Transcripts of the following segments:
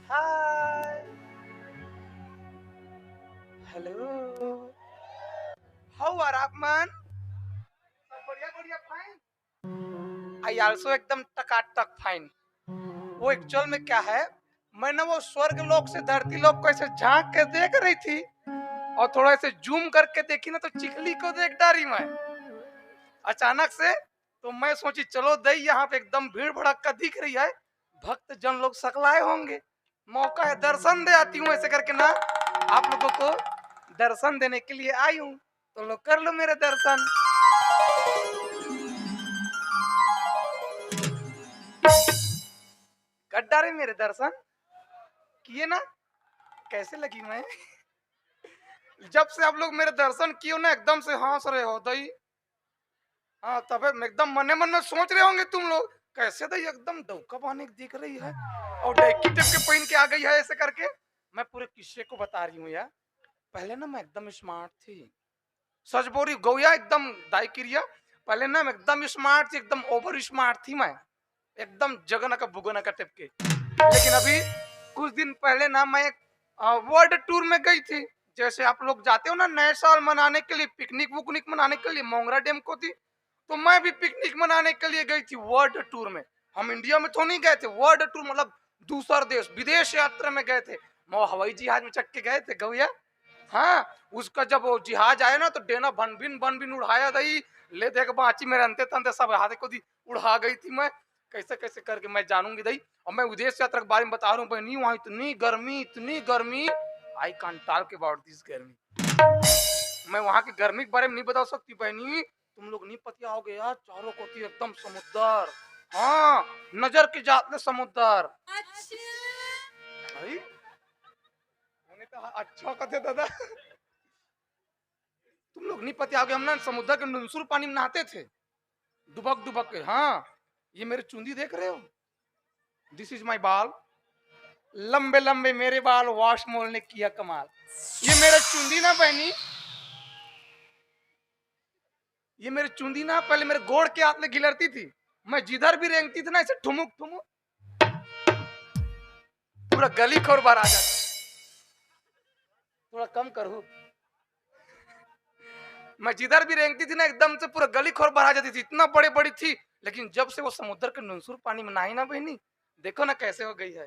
Hi. Hello. How are आप man? सब बढ़िया बढ़िया फाइन। आई आल्सो एकदम टकाटक फाइन। वो एक्चुअल में क्या है, मैं ना वो स्वर्ग लोक से धरती लोक को ऐसे झांक के देख रही थी और थोड़ा ऐसे जूम करके देखी ना तो चिखली को देख डारी मैं अचानक से। तो मैं सोची चलो दई यहाँ पे एकदम भीड़ भड़क दिख रही है, भक्त जन लोग सकलाए होंगे, मौका है दर्शन दे आती हूँ ऐसे करके ना आप लोगों को दर्शन देने के लिए आई हूँ। तो लोग कर लो मेरे दर्शन। गड्ढा रे मेरे दर्शन किए ना, कैसे लगी मैं जब से आप लोग मेरे दर्शन किए ना एकदम से हंस रहे हो दई। हाँ तब एकदम मने मन में सोच रहे होंगे तुम लोग कैसे दई एकदम डौका पाने दिख रही है और डेकी टिप के पहन के आ गई है ऐसे करके। मैं पूरे किस्से को बता रही हूँ यार। पहले ना मैं एकदम स्मार्ट थी, सच बोरी गौया एकदम दाई क्रिया। पहले ना मैं एकदम स्मार्ट थी, एकदम ओवर स्मार्ट थी मैं, एकदम जगना का बुगना का टिप के। लेकिन अभी कुछ दिन पहले ना मैं वर्ल्ड टूर में गई थी। जैसे आप लोग जाते हो ना नए साल मनाने के लिए, पिकनिक वुकनिक मनाने के लिए मोंगरा डैम को थी, तो मैं भी पिकनिक मनाने के लिए गई थी वर्ल्ड टूर में। हम इंडिया में तो नहीं गए थे, वर्ल्ड टूर मतलब दूसरा देश विदेश यात्रा में गए थे। वो हवाई जहाज में चक के गए थे गौया। हाँ उसका जब वो जहाज आया ना तो डेना बन बिन उड़ाया दई, ले देख बाची मेरे अंते तंते सब हाथ को दी उड़ा गई थी मैं। कैसे कैसे करके मैं जानूंगी दई। और मैं विदेश यात्रा के बारे में बता रहा हूँ बहनी, वहां इतनी गर्मी I can't talk about this गर्मी। मैं वहां की गर्मी के बारे में नहीं बता सकती बहनी, तुम लोग नहीं पतिया हो गया। चारों कोती एकदम समुद्र, हाँ नजर की जात में समुद्र। भाई तो अच्छा कहते दादा तुम लोग नहीं पतिया हो गए। हम ना समुद्र के नुनसुर पानी में नहाते थे डुबक डुबक के। हाँ ये मेरे चुंदी देख रहे हो, दिस इज माई बाल, लंबे लंबे मेरे बाल, वॉश मोल ने किया कमाल। ये मेरे चुंदी ना बहनी, ये मेरी चुंदी ना पहले मेरे गोड़ के हाथ में गिलरती थी, मैं जिधर भी रेंगती थी ना ऐसे ठुमुक ठुमुक पूरा गली खोर बार आ जाता। थोड़ा कम करूँ, मैं जिधर भी रेंगती थी ना एकदम से पूरा गली खोर बाहर आ जाती थी, इतना बड़ी बड़ी थी। लेकिन जब से वो समुद्र के नुनसुर पानी में नहाई ना बहनी, देखो ना कैसे हो गई है,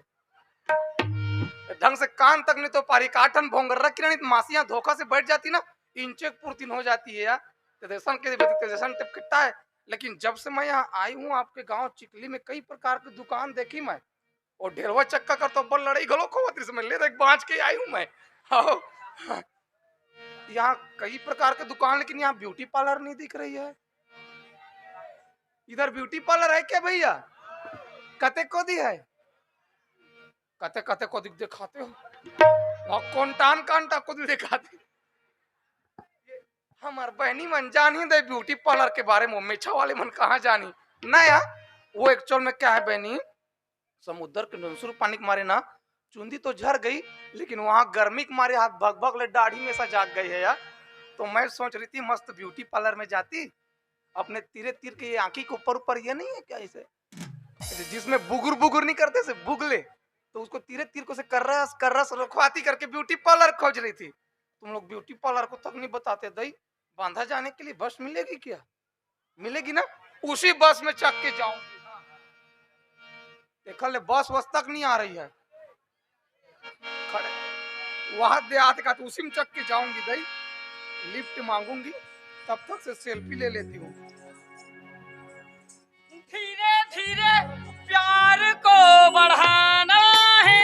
ढंग से कान तक नहीं तो पारी काटन भोंगर रख नहीं मासियां धोखा से बैठ जाती ना, इंचे पूर्तिन हो जाती है यार। तेजसन के तेजसन टिप किट्टा है। लेकिन जब से मैं यहाँ आई हूँ आपके गांव चिकली में कई प्रकार की दुकान देखी मैं, और ढेरवा चक्का कर तो बड़ लड़ाई गलो खोवती से मैं ले देख बांच के आई हूँ मैं। यहाँ कई प्रकार के दुकान, लेकिन यहाँ ब्यूटी पार्लर नहीं दिख रही है। इधर ब्यूटी पार्लर है क्या भैया? कते को दी है, कते कते को दिखाते हो और कौन टान कांटा को दिखाते। हमार बहनी मन जान ही दे ब्यूटी पार्लर के बारे में, मेछा वाले मन कहाँ जानी नया। वो एक्चुअल में क्या है बहनी, समुद्र के नुनसुर पानी के मारे ना चुंदी तो झर गई, लेकिन वहां गर्मी के मारे हाथ भग भग ले दाढ़ी में सा जाग गई है यार। तो मैं सोच रही थी मस्त ब्यूटी पार्लर में जाती, अपने तीरे तीर के आंखी के ऊपर ऊपर ये नहीं है क्या इसे जिसमें बुगुर बुगुर नहीं करते से बुगले, तो उसको तीरे तीर को से कर रस रखवाती करके ब्यूटी पार्लर खोज रही थी। तुम लोग ब्यूटी पार्लर को तक नहीं बताते दई। बांधा जाने के लिए बस मिलेगी क्या? मिलेगी ना, उसी बस में चक के जाऊंगी। देखा ले बस बस तक नहीं आ रही है, खड़े वहां देहात का तो उसी में चक के जाऊंगी दई, लिफ्ट मांगूंगी तब तक से सेल्फी ले लेती हूँ। धीरे धीरे प्यार को बढ़ाना है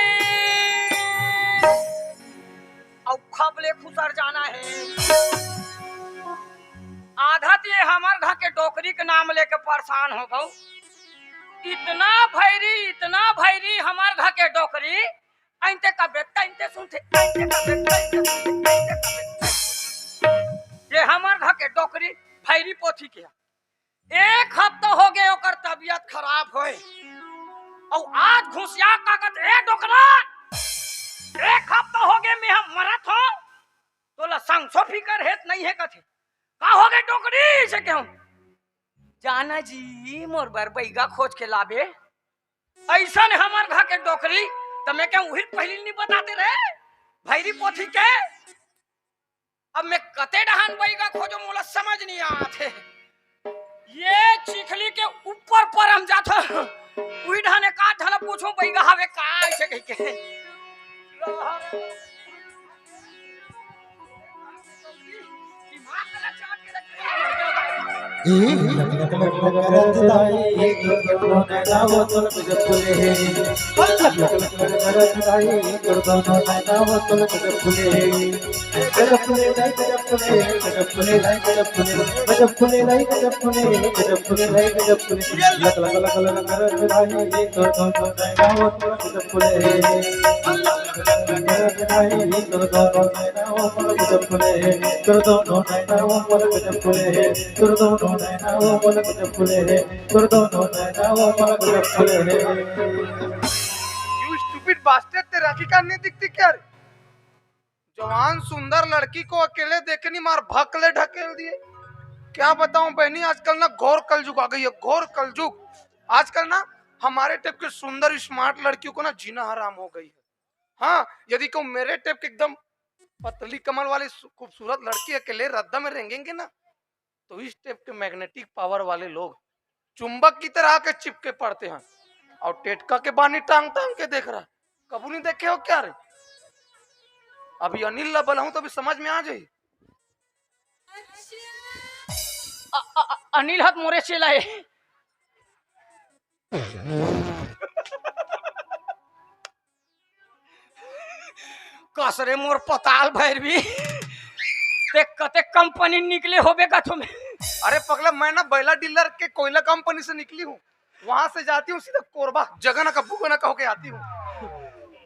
और खबले खुसर जाना है। आधा ये हमार घर के डोकरी के नाम लेके परेशान हो गऊ। इतना भैरी हमार घर के डोकरी अइंते का बेटा अइंते सुनते अइंते का बेटा अइंते सुनते अइंते का बेटा। ये हमार घर के डोकरी भैरी पोथी के एक हफ्ता हो गए ओकर तबीयत खराब होए और आज घुसिया कागज ए डोकरा एक हफ्ता हो गए मैं हम मरत हो तोला संसो फिकर हेत नहीं है कथे का हो गए डोकरी से क्यों जाना जी मोर बर बैगा खोज के लाबे ऐसा ने हमार घर के डोकरी तो मैं क्या उहिर पहली नहीं बताते रहे भैरी पोथी के। अब मैं कते डहान बैगा खोजो मोला समझ नहीं आते। ये चिखली के ऊपर पर हम जाता उही ढाने का ढला पूछो बैगा हवे का ऐसे कह के लक लक लक लक करत दाई एक दोनों नैना वो तुल गजब फुले है। लक लक लक लक करत दाई एक दोनों नैना वो तुल गजब फुले है। गजब फुले लाई गजब फुले गजब फुले लाई गजब फुले गजब फुले लाई गजब फुले गजब फुले लाई गजब फुले। लक लक लक लक करत दाई एक दोनों नैना वो तुल गजब फुले है। करत दाई एक दोनों नैना वो तुल गजब फुले है। कर दोनों नैना वो तुल गजब फुले है। कर दोनों नैना वो पलक जब खुले है। कर दोनों नैना वो पलक जब खुले है। You stupid bastard, तेरे आँखें कान नहीं दिखती क्या रे? जवान सुंदर लड़की को अकेले देखे नहीं मार भकले ढकेल दिए। क्या बताऊं बहनी आजकल ना घोर कलयुग आ गई है, घोर कलयुग। आजकल ना हमारे टाइप के सुंदर स्मार्ट लड़कियों को ना जीना हराम हो गई है। हाँ, यदि को मेरे टाइप के एकदम पतली कमर वाली खूबसूरत लड़की अकेले रद्दा में रहेंगे ना तो इस टाइप के मैग्नेटिक पावर वाले लोग चुंबक की तरह के चिपके पड़ते हैं और टेटका के बानी टांग टांग के देख रहा है। कबू नहीं देखे हो क्या रे? अभी अनिल लबल हूं तो अभी समझ में आ जाए। अनिल हाथ मोरे चला है कसरे मोर पताल भैरवी कते कंपनी निकले होबे का तुम्हें। अरे पगला मैं ना बैला डीलर के कोयला कंपनी से निकली हूँ, वहां से जाती हूँ सीधा कोरबा जगह कब्बू को ना कहो के आती हूँ।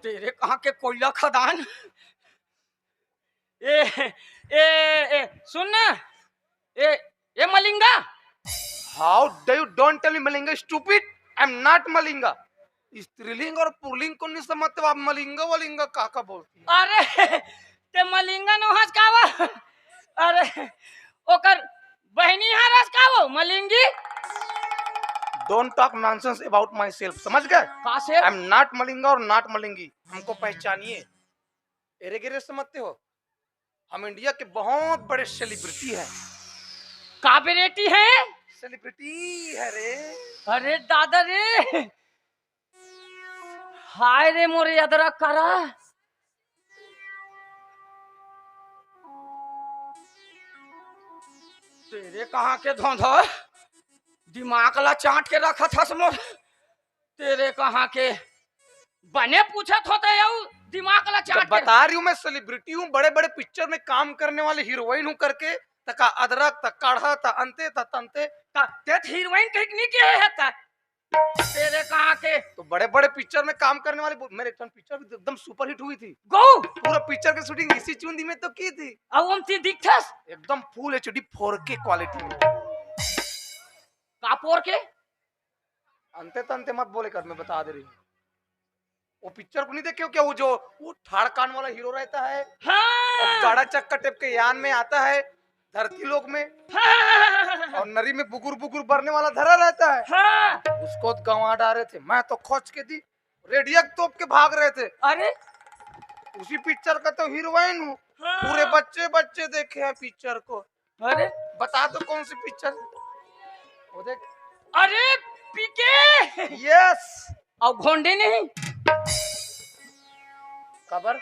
तेरे कहाँ के कोयला खदान। ए सुन ना ए Malinga. How do you don't tell me Malinga stupid, I am not Malinga. स्त्रीलिंग और पुल्लिंग को नहीं समझते आप मलिंगा वलिंगा काका बोलती है। अरे ते मलिंगा नो हस कावा। अरे ओकर बहनी हरस कावो मलिंगी। Don't talk nonsense about myself, समझ गए? का से आई एम नॉट मलिंगा और नॉट मलिंगी, हमको पहचानिए। एरे गिरे समझते हो? हम इंडिया के बहुत बड़े सेलिब्रिटी हैं। का बेरेटी है? सेलिब्रिटी है रे। अरे दादा रे हाय रे मोरे अदरक करा। तेरे कहाँ के धोंधा दिमाग ला चाट के रखा था मोर। तेरे कहाँ के बने पूछत होते याऊ दिमाग ला चाट के। बता रही हूँ मैं सेलिब्रिटी हूँ, बड़े बड़े पिक्चर में काम करने वाले हीरोइन हूँ करके। तका अदरक तक काढ़ा ता अंते ता तंते ते हीरोइन टेक्निक है ता। तेरे कहाँ के तो बड़े बड़े पिक्चर में काम करने वाले। मेरे पिक्चर भी एकदम सुपर हिट हुई थी। गो पूरा पिक्चर की शूटिंग इसी चुंदी में तो की थी। अब हम ती दिखथस एकदम फुल एचडी 4K क्वालिटी में। कापोर के अंते तंते मत बोले कर, मैं बता दे रही हूँ। वो पिक्चर को नहीं देखे हो क्या? वो जो वो ठाड़ कान वाला हीरो रहता है, हाँ गाड़ा चक्का टेप के यान में आता है धरती लोक में, हाँ और नरी में बुगुर बुगुर भरने वाला धरा रहता है। हाँ। उसको गंवा डाले थे, मैं तो खोज के दी, रेडियक तोप के भाग रहे थे। अरे उसी पिक्चर का तो हीरोइन हूँ। पूरे बच्चे बच्चे देखे हैं पिक्चर को। अरे बता दो कौन सी पिक्चर? वो देख। अरे पीके यस। और घोंडे नहीं खबर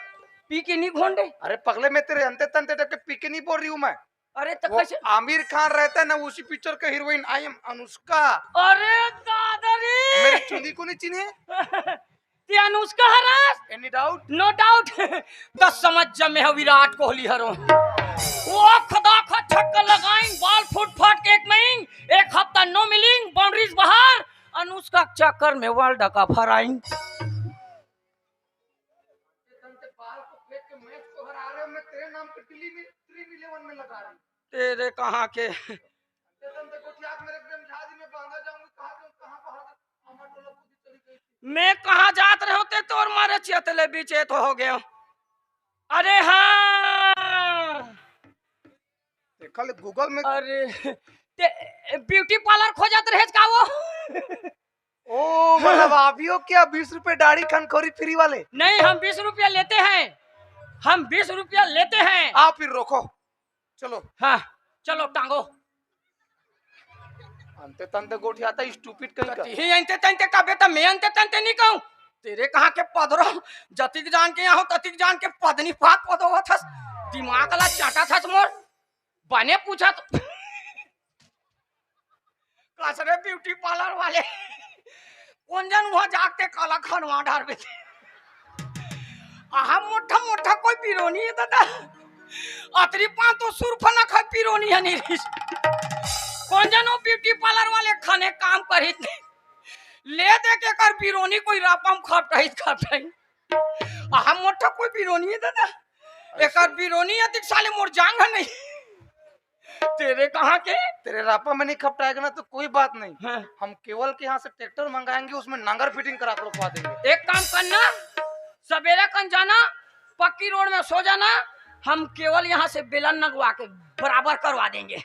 पीके नहीं घोंडे। अरे पगले मैं तेरे अंते तंते के पीके नहीं बोल रही हूँ मैं। अरे तो वो कैसे? आमिर खान रहता है ना उसी पिक्चर का हीरोइन आई एम अनुष्का। अरे दादा मेरी रे चुंदी को नहीं चिन्हे? ते अनुष्का हरास? Any doubt? No doubt. तो समझ जा मैं विराट कोहली हरो। वो खुदा का छक्का लगाएं, बॉल फुट फाट के एक महीन, एक हफ्ता नो मिलिंग, बाउंड्रीज बाहर, अनुष्का चक्कर में वर्ल्ड कप हराएं। तेरे नाम पे ड्रीम 11 में लगा रहा हूं। तेरे कहाँ के? मैं कहाँ जात रहे होते तो और मारे चेतले बीचे तो हो गए। अरे हाँ, कल गूगल में अरे ब्यूटी पार्लर खोजत रहे का वो? ओ मतलब आप ही हो क्या 20 रुपए दाढ़ी खनखोरी फ्री वाले? नहीं, हम 20 रुपया लेते हैं, हम 20 रुपया लेते हैं। आप फिर रोको, चलो। हाँ चलो टांगो। अंते तंते गोठी आता स्टूपिड कहीं का। ही अंते तंते का बेटा, मैं अंते तंते नहीं कहूं। तेरे कहाँ के पदरो, जतिक जान के यहाँ ततिक जान के पदनी फात पदो थस, दिमाग ला चाटा थस मोर। बने पूछा तो कसरे ब्यूटी पार्लर वाले कौन जन वहां जाके काला खनवा डार बेचे। आहा मोटा मोटा कोई पिरोनी है दादा, अतरी पां तो सुरफ ना खाए पिरोनी है नहीं। कौन जन वो ब्यूटी पार्लर वाले खाने काम करी ले दे के कर पिरोनी कोई रापम खटाई। आहा मोटा कोई पिरोनी है दादा, एक पिरोनी है दिख साले मोर जांग है नहीं। तेरे कहाँ के? तेरे रापा में नहीं खपटाएगा ना तो कोई बात नहीं। हाँ। हम केवल के यहाँ से ट्रैक्टर मंगाएंगे, उसमें नांगर फिटिंग करा कर रखवा देंगे। एक काम करना, सवेरे कन जाना, पक्की रोड में सो जाना, हम केवल यहाँ से बेलन लगवा के बराबर करवा देंगे।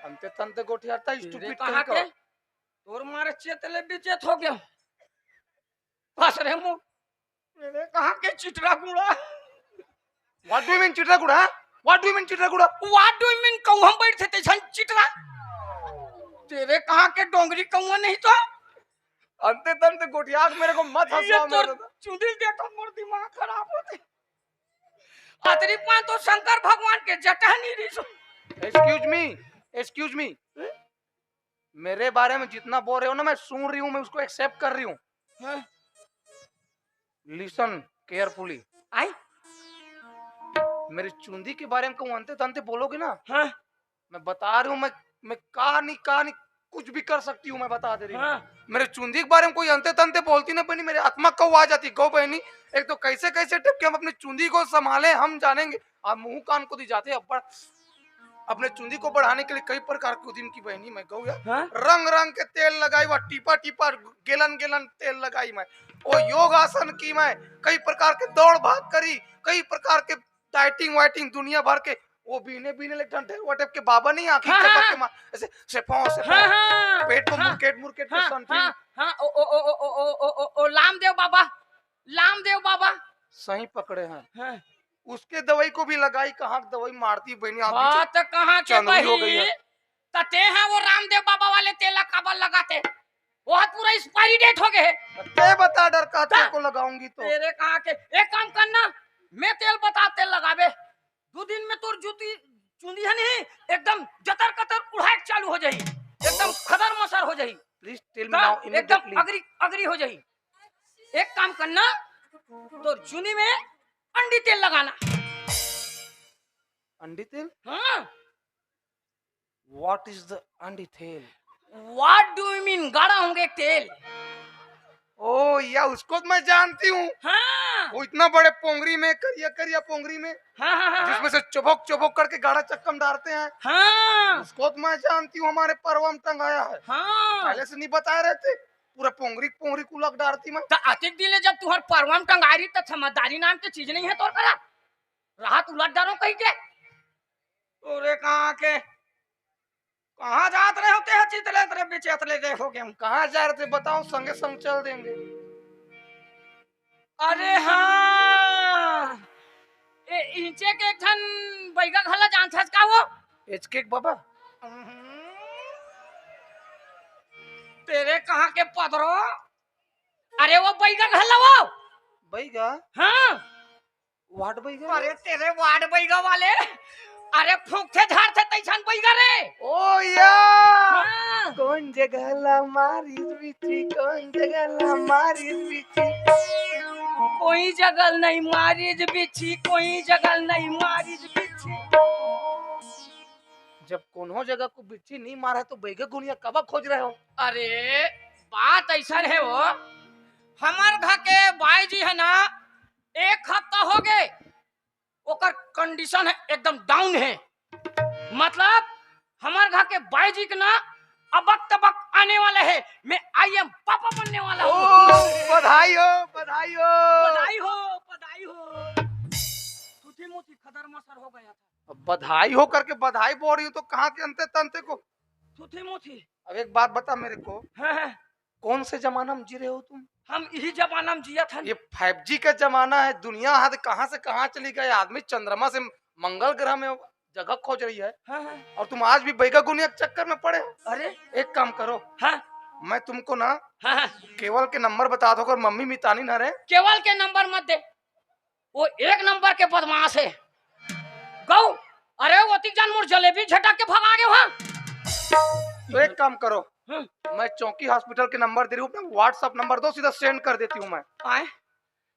अंते तंते गोठी आता तेरे कहाँ के? तोर मारे चेतले बिचेत हो गया। फंस रहे मुंह। तेरे कहाँ के चिटरा गुड़ा? व्हाट डू यू मीन चिटरा गुड़ा? व्हाट डू यू मीन चिटरा गुड़ा? What do you mean कहूँ हम बैठे थे छन चिटरा? तेरे कहाँ के डोंगरी कहूँ नहीं तो? अंते तंते गोठी आग मेरे को मत ये हंसवा तो मेरे को। चुंदिल देखो मोर दिमाग खराब होते। अतरी पां तो शंकर भगवान के जटा नहीं रही। एक्सक्यूज मी मेरे बारे में जितना बोल रहे हो ना मैं सुन रही हूँ, मैं उसको एक्सेप्ट कर रही हूँ। हाँ? Listen carefully. आई? मेरी चुंदी के बारे में कहूँ अंते तंते बोलोगे ना, हाँ? मैं बता रही हूँ, मैं कहानी कुछ भी कर सकती हूँ, मैं बता दे रही हूँ। हाँ? मेरे चुंदी के बारे में कोई अंते तंते बोलती ना बनी, मेरी आत्मा कौ आ जाती। गौ बहनी, एक तो कैसे कैसे टिप के हम अपनी चुंदी को संभाले हम जानेंगे। आप मुंह कान को दी जाते अब अपने चुंदी को बढ़ाने के लिए कई प्रकार के उद्यम की बहनी मैं गौ हाँ? रंग रंग के तेल लगाई, वह टीपा टीपा गेलन तेल लगाई मैं, वो योग आसन की मैं, कई प्रकार के दौड़ भाग करी, कई प्रकार के डाइटिंग वाइटिंग दुनिया भर के, वो बीने ले ठंडे वटेप के बाबा नहीं आंखें हाँ, चपक हाँ। के मार ऐसे सेपो हाँ, हाँ, पेट को हाँ, मुरकेट के हाँ, सनफिल हाँ, हाँ, ओ लामदेव बाबा सही पकड़े हैं। हाँ? उसके दवाई को भी लगाई, कहाँ दवाई मारती बहनी आप हाँ तो कहाँ के चंदनी हो गई बही? है। तते हैं वो रामदेव बाबा वाले तेला काबल लगाते, बहुत पूरा एक्सपायरी डेट हो गए। ते बता डर का तेल को लगाऊंगी तो तेरे कहाँ के? एक काम करना, मैं तेल बता तेल लगावे 2 दिन में तोर जूती चुंदी है नहीं एकदम जतर कतर उड़ाक चालू हो जाई, एकदम खदर मसर हो जाई, प्लीज टेल मी नाउ एकदम इमीडिएटली। अगरी हो जाई। एक काम करना, तोर चुनी में अंडी तेल लगाना। अंडी तेल? हाँ? व्हाट इज द अंडी तेल? What do you mean गाढ़ा होंगे तेल? ओ या उसको तो मैं जानती हूँ, हाँ? वो इतना बड़े पोंगरी में करिया पोंगरी में हाँ, हाँ, हाँ, जिसमें से चबोक करके गाढ़ा चक्कम डालते हैं, हाँ, उसको तो मैं जानती हूँ, हमारे परवम टंगाया है। हाँ। पहले से नहीं बता रहे थे, पूरा पोंगरी कुलक डालती मैं। तो अतिक दिले जब तुहर परवम टंगारी तो समझदारी नाम की चीज नहीं है तोर करा, राहत उलट डारो कहीं के। तोरे कहाँ के कहाँ जात रहे होते हैं चितले तेरे पीछे अतले देखोगे हम। कहाँ जा रहे थे बताओ, संगे संग चल देंगे। अरे हाँ, इंचे के एक ठन बैगा घला जान छस का वो एचके बाबा तेरे कहाँ के पदरो? अरे वो बैगा घला वो बैगा? हाँ? वाट बैगा? अरे तेरे वार्ड बैगा वाले अरे फूकते झाड़ते तैसान बैगा रे। ओ या हाँ। कौन जगह ला मारी बिछी, कौन जगह ला मारी बिछी। कोई जगल नहीं मारिज बिछी, कोई जगल नहीं मारिज बिछी। जब कोनो जगह को बिच्छी नहीं मारा तो बैगे गुनिया कब खोज रहे हो? अरे बात ऐसा है वो, हमार घर के भाई जी है ना, एक हफ्ता हो गए ओकर कंडीशन है एकदम डाउन है। मतलब हमार घर के भाई जी के ना अबक तबक आने वाले है। मैं आई एम पापा बनने वाला ओ हूँ। बधाई हो, बधाई हो। बधाई हो, बधाई हो। टूटी मोटी खदर मसर हो गया था। अब बधाई हो करके बधाई बोल रही हो तो कहाँ के अंते तंते को। टूटी मोटी। अब एक बात बता मेरे को, हाँ, कौन से जमाना में जी रहे हो तुम? हम यही जमाना में जिया था। ये 5G का जमाना है, दुनिया हाथ कहाँ से कहाँ चली गई। आदमी चंद्रमा से मंगल ग्रह में जगह खोज रही है हाँ, हाँ। और तुम आज भी बैगा गुनिया के चक्कर में पड़े हो। अरे एक काम करो, हाँ, मैं तुमको ना हाँ, हाँ। केवल के नंबर बता दो, अगर मम्मी मितानी ना रहे। केवल के नंबर मत दे, वो एक नंबर के बदमाश है। गौ, अरे वो जान मोर जलेबी झटक के भगा गए वहाँ। तो एक काम करो, हाँ। मैं चौकी हॉस्पिटल के नंबर दे रही हूँ, अपना व्हाट्सएप नंबर दो, सीधा सेंड कर देती हूँ मैं। आए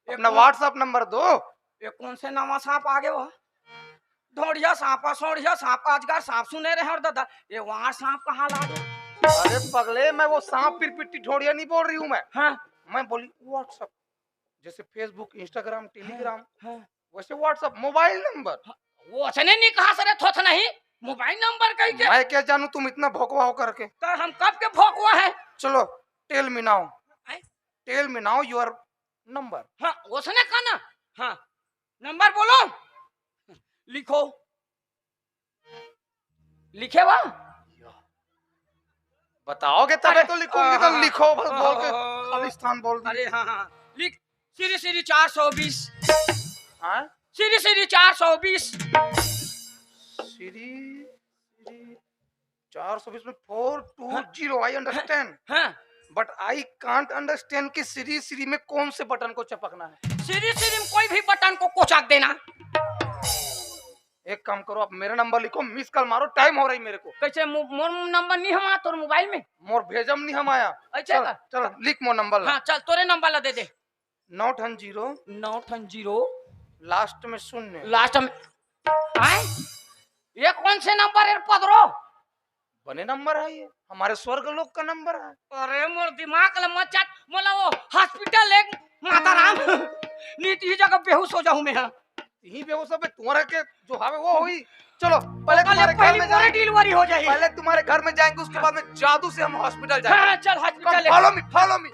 अपना व्हाट्सएप नंबर दो। ये कौन से नवा सांप आ गए वो? ढोड़िया सांपा, सोड़िया सांप, अजगर सांप सुने रहे और दादा, ये वहाँ सांप कहाँ ला गए? अरे पगले, मैं वो सांप पिरपिट्टी ढोड़िया नहीं बोल रही हूँ मैं। हाँ, मैं बोली व्हाट्सएप, जैसे फेसबुक, इंस्टाग्राम, टेलीग्राम, हाँ। वैसे व्हाट्सएप मोबाइल नंबर। वो असने नहीं कहा सरे थोथ नहीं, मोबाइल नंबर कहीं के। मैं क्या जानू तुम इतना भोकवा हो करके। तो हम कब के भोंकवा है? चलो टेल मी नाउ, आए? Tell me now your number. हाँ, उसने कहा ना। हाँ, नंबर बोलो, लिखो। लिखे वा? बताओगे तबे अरे, तो लिखूंगी, तो हाँ, लिखो बस बोल के हाँ, खाली स्थान बोल दी। अरे हाँ हाँ, लिख। सीरी सीरी 420, हाँ सीरी सीरी 420। सीरी 420 में 420। आई अंडरस्टैंड, हाँ, बट आई कांट अंडरस्टैंड कि सीरी में कौन से बटन को चपकना है। सीरी सीरी में कोई भी बटन को कोचाक देना। एक काम करो, आप मेरा नंबर लिखो, मिस कॉल मारो, टाइम हो रही मेरे को। कैसे मोर नंबर नहीं हमारा तोर मोबाइल में? मोर भेजम नहीं हम आया। अच्छा चल का? चल लिख मोर नंबर। हाँ चल, तोरे नंबर ला दे दे। 980 980 लास्ट में 0। लास्ट में। आए? ये कौन से नंबर है पदरो? बने नंबर है ये, हमारे स्वर्ग लोक का नंबर है। अरे मोर दिमाग ल मत चाट, मोला वो हॉस्पिटल एक माता राम नीति ही जगह बेहोश हो जाऊं मैं। हाँ, यही बेहोश है तुम्हारे के जो हावे वो हुई। चलो पहले तुम्हारे घर में जाएंगे, डिलीवरी हो जाएगी। पहले तुम्हारे घर में जाएंगे, उसके बाद में जादू से हम हॉस्पिटल जाएंगे। हाँ चल hospital. Follow me, follow me.